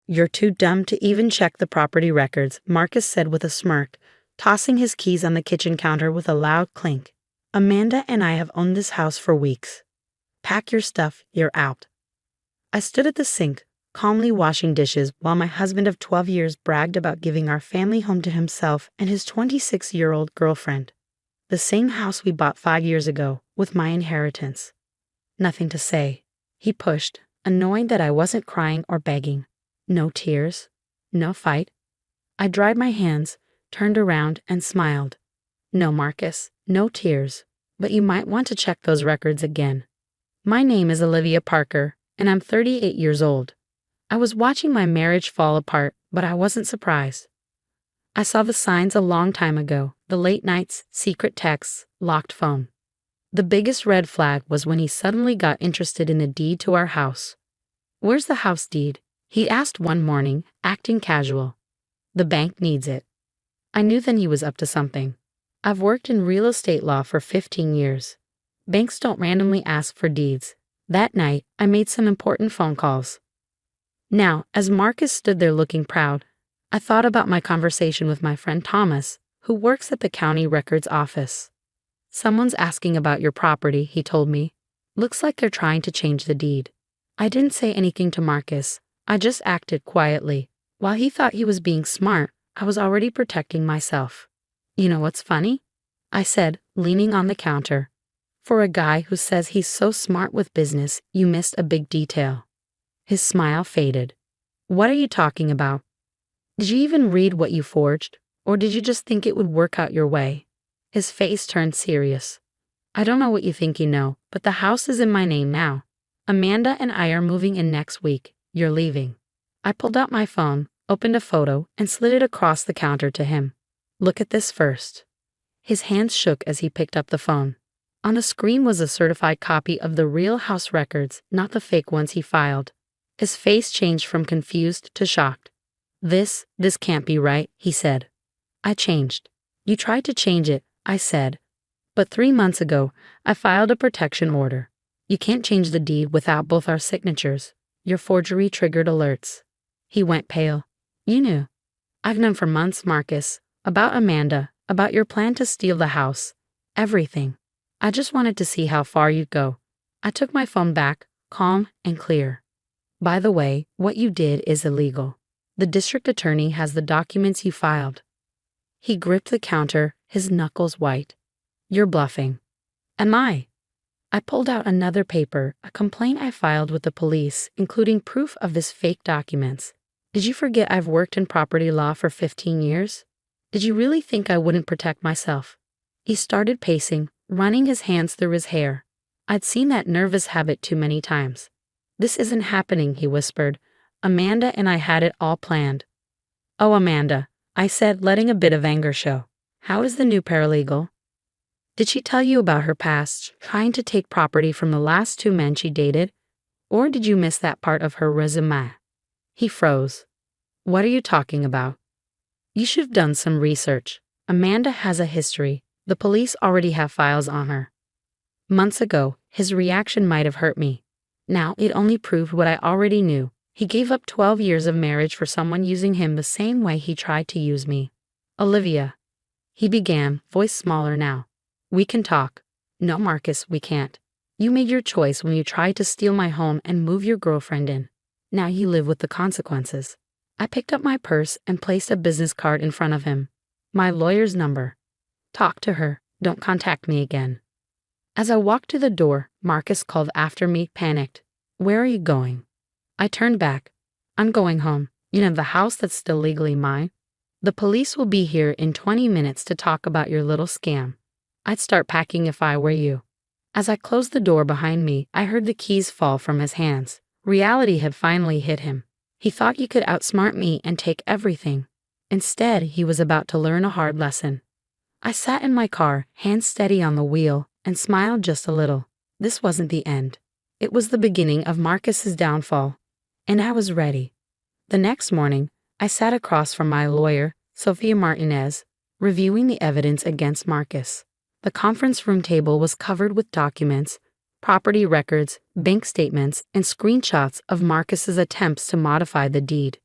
"You're too dumb to even check the property records," Marcus said with a smirk, tossing his keys on the kitchen counter with a loud clink. "Amanda and I have owned this house for weeks. Pack your stuff, you're out." I stood at the sink, calmly washing dishes while my husband of 12 years bragged about giving our family home to himself and his 26-year-old girlfriend. The same house we bought 5 years ago, with my inheritance. "Nothing to say," he pushed, annoyed that I wasn't crying or begging. No tears. No fight. I dried my hands, turned around, and smiled. "No, Marcus, no tears, but you might want to check those records again. My name is Olivia Parker, and I'm 38 years old. I was watching my marriage fall apart, but I wasn't surprised. I saw the signs a long time ago, the late nights, secret texts, locked phone. The biggest red flag was when he suddenly got interested in the deed to our house. "Where's the house deed?" he asked one morning, acting casual. "The bank needs it." I knew then he was up to something. I've worked in real estate law for 15 years. Banks don't randomly ask for deeds. That night, I made some important phone calls. Now, as Marcus stood there looking proud, I thought about my conversation with my friend Thomas, who works at the county records office. "Someone's asking about your property," he told me. "Looks like they're trying to change the deed." I didn't say anything to Marcus. I just acted quietly. While he thought he was being smart, I was already protecting myself. "You know what's funny?" I said, leaning on the counter. "For a guy who says he's so smart with business, you missed a big detail." His smile faded. "What are you talking about? Did you even read what you forged, or did you just think it would work out your way?" His face turned serious. "I don't know what you think you know, but the house is in my name now. Amanda and I are moving in next week. You're leaving." I pulled out my phone, opened a photo, and slid it across the counter to him. "Look at this first." His hands shook as he picked up the phone. On the screen was a certified copy of the real house records, not the fake ones he filed. His face changed from confused to shocked. This can't be right," he said. I changed. "You tried to change it," I said. "But 3 months ago, I filed a protection order. You can't change the deed without both our signatures. Your forgery triggered alerts." He went pale. "You knew." "I've known for months, Marcus. About Amanda, about your plan to steal the house. Everything. I just wanted to see how far you'd go." I took my phone back, calm and clear. "By the way, what you did is illegal. The district attorney has the documents you filed." He gripped the counter, his knuckles white. "You're bluffing." "Am I?" I pulled out another paper, a complaint I filed with the police, including proof of his fake documents. "Did you forget I've worked in property law for 15 years? Did you really think I wouldn't protect myself?" He started pacing, running his hands through his hair. I'd seen that nervous habit too many times. "This isn't happening," he whispered. "Amanda and I had it all planned." "Oh, Amanda," I said, letting a bit of anger show. "How is the new paralegal? Did she tell you about her past, trying to take property from the last 2 men she dated? Or did you miss that part of her resume?" He froze. "What are you talking about?" "You should have done some research. Amanda has a history. The police already have files on her." Months ago, his reaction might have hurt me. Now it only proved what I already knew. He gave up 12 years of marriage for someone using him the same way he tried to use me. "Olivia," he began, voice smaller now. "We can talk." "No, Marcus, we can't. You made your choice when you tried to steal my home and move your girlfriend in. Now you live with the consequences." I picked up my purse and placed a business card in front of him. "My lawyer's number. Talk to her. Don't contact me again." As I walked to the door, Marcus called after me, panicked. "Where are you going?" I turned back. "I'm going home. You know, the house that's still legally mine. The police will be here in 20 minutes to talk about your little scam. I'd start packing if I were you." As I closed the door behind me, I heard the keys fall from his hands. Reality had finally hit him. He thought he could outsmart me and take everything. Instead, he was about to learn a hard lesson. I sat in my car, hands steady on the wheel, and smiled just a little. This wasn't the end. It was the beginning of Marcus's downfall. And I was ready. The next morning, I sat across from my lawyer, Sophia Martinez, reviewing the evidence against Marcus. The conference room table was covered with documents, property records, bank statements, and screenshots of Marcus's attempts to modify the deed.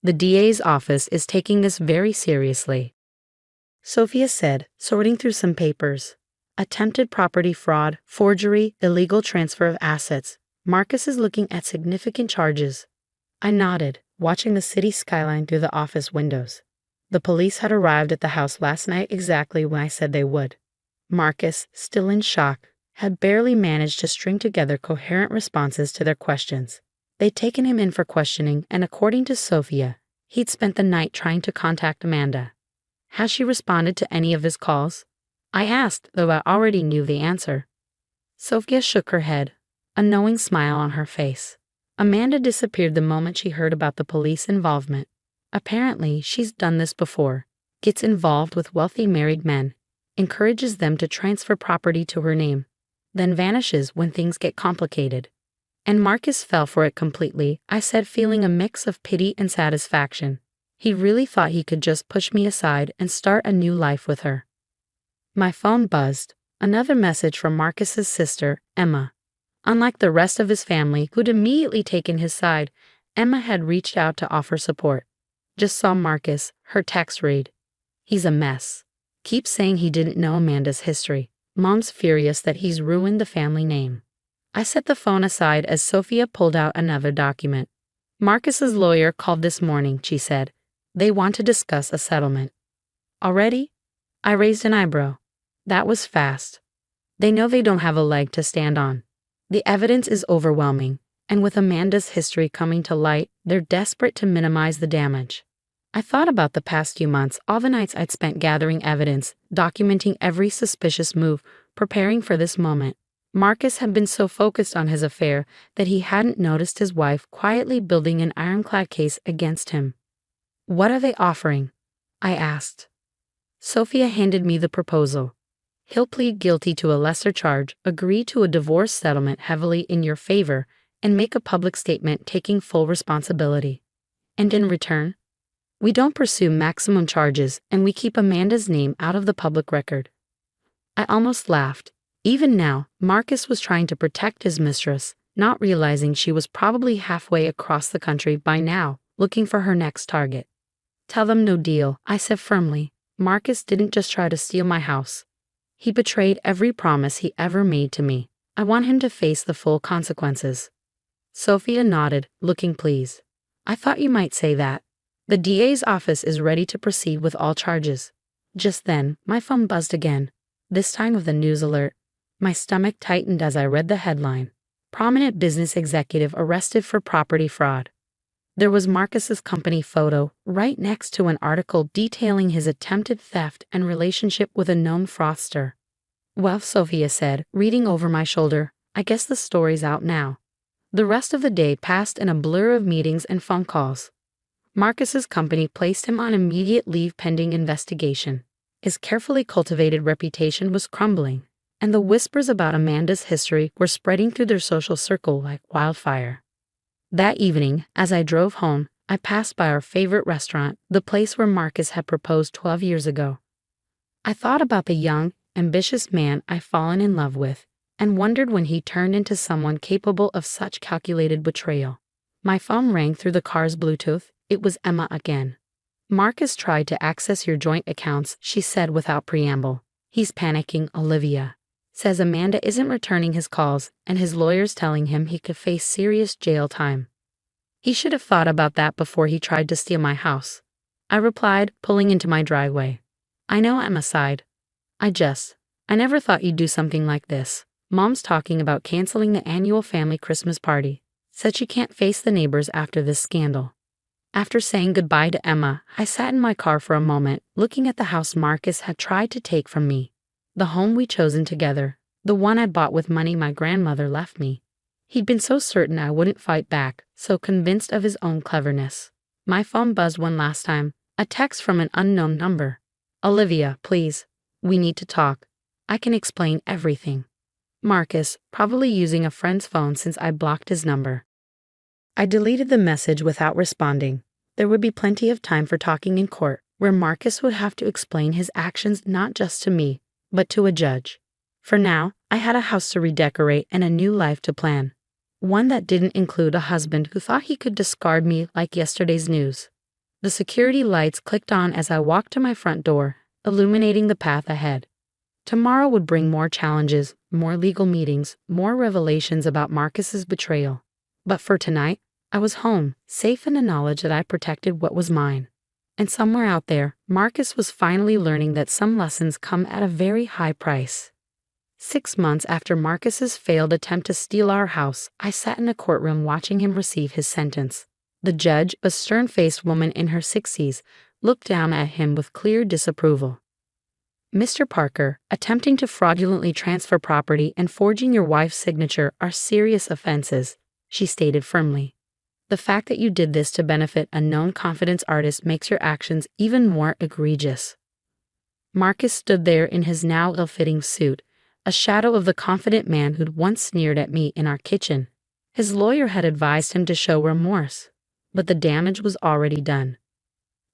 The DA's office is taking this very seriously, Sophia said, sorting through some papers. Attempted property fraud, forgery, illegal transfer of assets. Marcus is looking at significant charges. I nodded, watching the city skyline through the office windows. The police had arrived at the house last night exactly when I said they would. Marcus, still in shock, had barely managed to string together coherent responses to their questions. They'd taken him in for questioning, and according to Sophia, he'd spent the night trying to contact Amanda. Has she responded to any of his calls? I asked, though I already knew the answer. Sophia shook her head, a knowing smile on her face. Amanda disappeared the moment she heard about the police involvement. Apparently, she's done this before. Gets involved with wealthy married men, encourages them to transfer property to her name, then vanishes when things get complicated. And Marcus fell for it completely, I said, feeling a mix of pity and satisfaction. He really thought he could just push me aside and start a new life with her. My phone buzzed. Another message from Marcus's sister, Emma. Unlike the rest of his family, who'd immediately taken his side, Emma had reached out to offer support. Just saw Marcus, her text read. He's a mess. Keeps saying he didn't know Amanda's history. Mom's furious that he's ruined the family name. I set the phone aside as Sophia pulled out another document. Marcus's lawyer called this morning, she said. They want to discuss a settlement. Already? I raised an eyebrow. That was fast. They know they don't have a leg to stand on. The evidence is overwhelming, and with Amanda's history coming to light, they're desperate to minimize the damage. I thought about the past few months, all the nights I'd spent gathering evidence, documenting every suspicious move, preparing for this moment. Marcus had been so focused on his affair that he hadn't noticed his wife quietly building an ironclad case against him. What are they offering? I asked. Sophia handed me the proposal. He'll plead guilty to a lesser charge, agree to a divorce settlement heavily in your favor, and make a public statement taking full responsibility. And in return, we don't pursue maximum charges and we keep Amanda's name out of the public record. I almost laughed. Even now, Marcus was trying to protect his mistress, not realizing she was probably halfway across the country by now, looking for her next target. Tell them no deal, I said firmly. Marcus didn't just try to steal my house. He betrayed every promise he ever made to me. I want him to face the full consequences. Sophia nodded, looking pleased. I thought you might say that. The DA's office is ready to proceed with all charges. Just then, my phone buzzed again, this time with a news alert. My stomach tightened as I read the headline. Prominent business executive arrested for property fraud. There was Marcus's company photo right next to an article detailing his attempted theft and relationship with a known fraudster. Well, Sophia said, reading over my shoulder, I guess the story's out now. The rest of the day passed in a blur of meetings and phone calls. Marcus's company placed him on immediate leave pending investigation. His carefully cultivated reputation was crumbling, and the whispers about Amanda's history were spreading through their social circle like wildfire. That evening, as I drove home, I passed by our favorite restaurant, the place where Marcus had proposed 12 years ago. I thought about the young, ambitious man I'd fallen in love with, and wondered when he turned into someone capable of such calculated betrayal. My phone rang through the car's Bluetooth. It was Emma again. Marcus tried to access your joint accounts, she said without preamble. He's panicking, Olivia. Says Amanda isn't returning his calls, and his lawyer's telling him he could face serious jail time. He should have thought about that before he tried to steal my house. I replied, pulling into my driveway. I know, Emma sighed. I never thought you'd do something like this. Mom's talking about canceling the annual family Christmas party. Said she can't face the neighbors after this scandal. After saying goodbye to Emma, I sat in my car for a moment, looking at the house Marcus had tried to take from me. The home we'd chosen together, the one I bought with money my grandmother left me. He'd been so certain I wouldn't fight back, so convinced of his own cleverness. My phone buzzed one last time, a text from an unknown number. Olivia, please. We need to talk. I can explain everything. Marcus, probably using a friend's phone since I blocked his number. I deleted the message without responding. There would be plenty of time for talking in court, where Marcus would have to explain his actions not just to me, but to a judge. For now, I had a house to redecorate and a new life to plan. One that didn't include a husband who thought he could discard me like yesterday's news. The security lights clicked on as I walked to my front door, illuminating the path ahead. Tomorrow would bring more challenges, more legal meetings, more revelations about Marcus's betrayal. But for tonight, I was home, safe in the knowledge that I protected what was mine. And somewhere out there, Marcus was finally learning that some lessons come at a very high price. 6 months after Marcus's failed attempt to steal our house, I sat in a courtroom watching him receive his sentence. The judge, a stern-faced woman in her 60s, looked down at him with clear disapproval. "Mr. Parker, attempting to fraudulently transfer property and forging your wife's signature are serious offenses," she stated firmly. "The fact that you did this to benefit a known confidence artist makes your actions even more egregious." Marcus stood there in his now ill-fitting suit, a shadow of the confident man who'd once sneered at me in our kitchen. His lawyer had advised him to show remorse, but the damage was already done.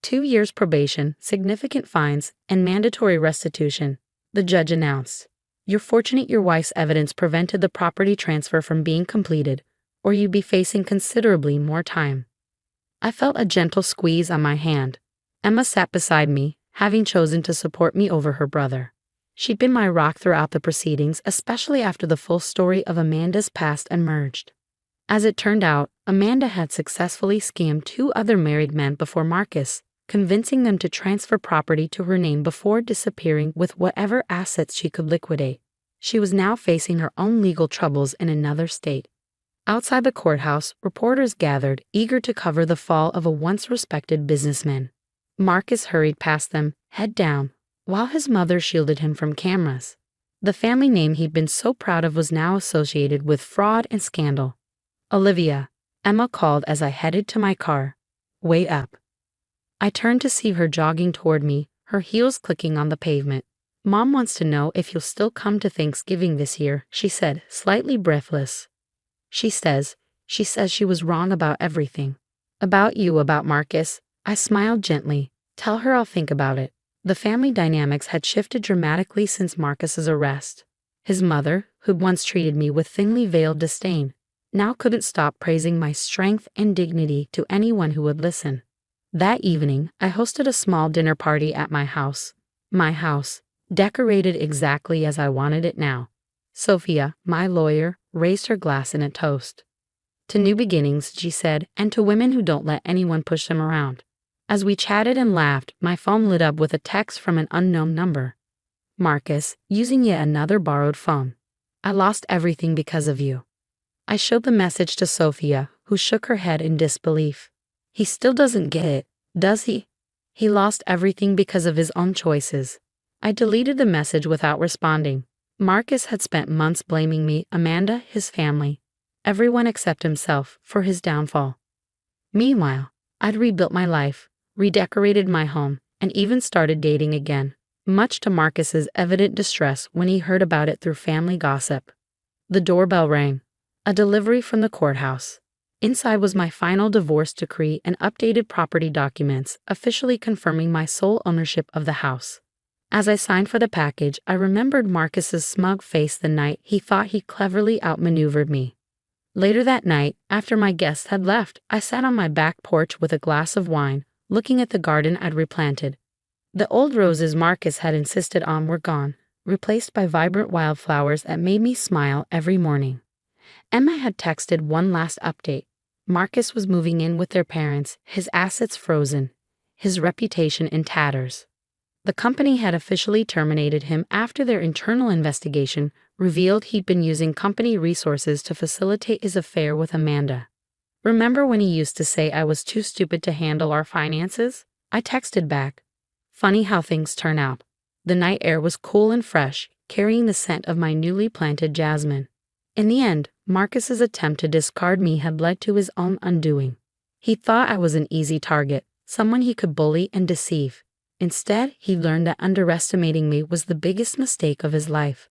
2 years probation, significant fines, and mandatory restitution, the judge announced. "You're fortunate your wife's evidence prevented the property transfer from being completed, or you'd be facing considerably more time." I felt a gentle squeeze on my hand. Emma sat beside me, having chosen to support me over her brother. She'd been my rock throughout the proceedings, especially after the full story of Amanda's past emerged. As it turned out, Amanda had successfully scammed 2 other married men before Marcus, convincing them to transfer property to her name before disappearing with whatever assets she could liquidate. She was now facing her own legal troubles in another state. Outside the courthouse, reporters gathered, eager to cover the fall of a once-respected businessman. Marcus hurried past them, head down, while his mother shielded him from cameras. The family name he'd been so proud of was now associated with fraud and scandal. "Olivia," Emma called as I headed to my car. "Wait up." I turned to see her jogging toward me, her heels clicking on the pavement. "Mom wants to know if you'll still come to Thanksgiving this year," she said, slightly breathless. She says she was wrong about everything. "About you, about Marcus." I smiled gently. "Tell her I'll think about it." The family dynamics had shifted dramatically since Marcus's arrest. His mother, who'd once treated me with thinly veiled disdain, now couldn't stop praising my strength and dignity to anyone who would listen. That evening, I hosted a small dinner party at my house, decorated exactly as I wanted it now. Sophia, my lawyer, raised her glass in a toast. "To new beginnings," she said, "and to women who don't let anyone push them around." As we chatted and laughed, my phone lit up with a text from an unknown number. "Marcus, using yet another borrowed phone. I lost everything because of you." I showed the message to Sophia, who shook her head in disbelief. "He still doesn't get it, does he? He lost everything because of his own choices." I deleted the message without responding. Marcus had spent months blaming me, Amanda, his family, everyone except himself, for his downfall. Meanwhile, I'd rebuilt my life, redecorated my home, and even started dating again, much to Marcus's evident distress when he heard about it through family gossip. The doorbell rang. A delivery from the courthouse. Inside was my final divorce decree and updated property documents, officially confirming my sole ownership of the house. As I signed for the package, I remembered Marcus's smug face the night he thought he cleverly outmaneuvered me. Later that night, after my guests had left, I sat on my back porch with a glass of wine, looking at the garden I'd replanted. The old roses Marcus had insisted on were gone, replaced by vibrant wildflowers that made me smile every morning. Emma had texted one last update. Marcus was moving in with their parents, his assets frozen, his reputation in tatters. The company had officially terminated him after their internal investigation revealed he'd been using company resources to facilitate his affair with Amanda. "Remember when he used to say I was too stupid to handle our finances?" I texted back. Funny how things turn out. The night air was cool and fresh, carrying the scent of my newly planted jasmine. In the end, Marcus's attempt to discard me had led to his own undoing. He thought I was an easy target, someone he could bully and deceive. Instead, he learned that underestimating me was the biggest mistake of his life.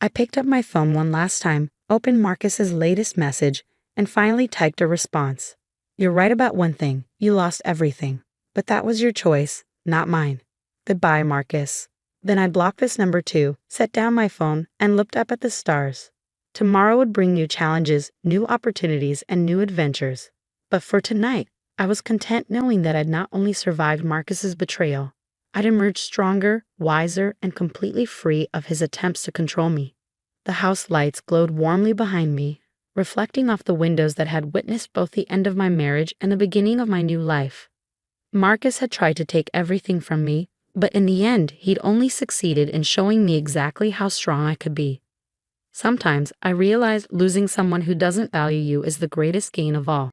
I picked up my phone one last time, opened Marcus's latest message, and finally typed a response. "You're right about one thing, you lost everything. But that was your choice, not mine. Goodbye, Marcus." Then I blocked this number too, set down my phone, and looked up at the stars. Tomorrow would bring new challenges, new opportunities, and new adventures. But for tonight, I was content knowing that I'd not only survived Marcus's betrayal, I'd emerged stronger, wiser, and completely free of his attempts to control me. The house lights glowed warmly behind me, reflecting off the windows that had witnessed both the end of my marriage and the beginning of my new life. Marcus had tried to take everything from me, but in the end, he'd only succeeded in showing me exactly how strong I could be. Sometimes I realize losing someone who doesn't value you is the greatest gain of all.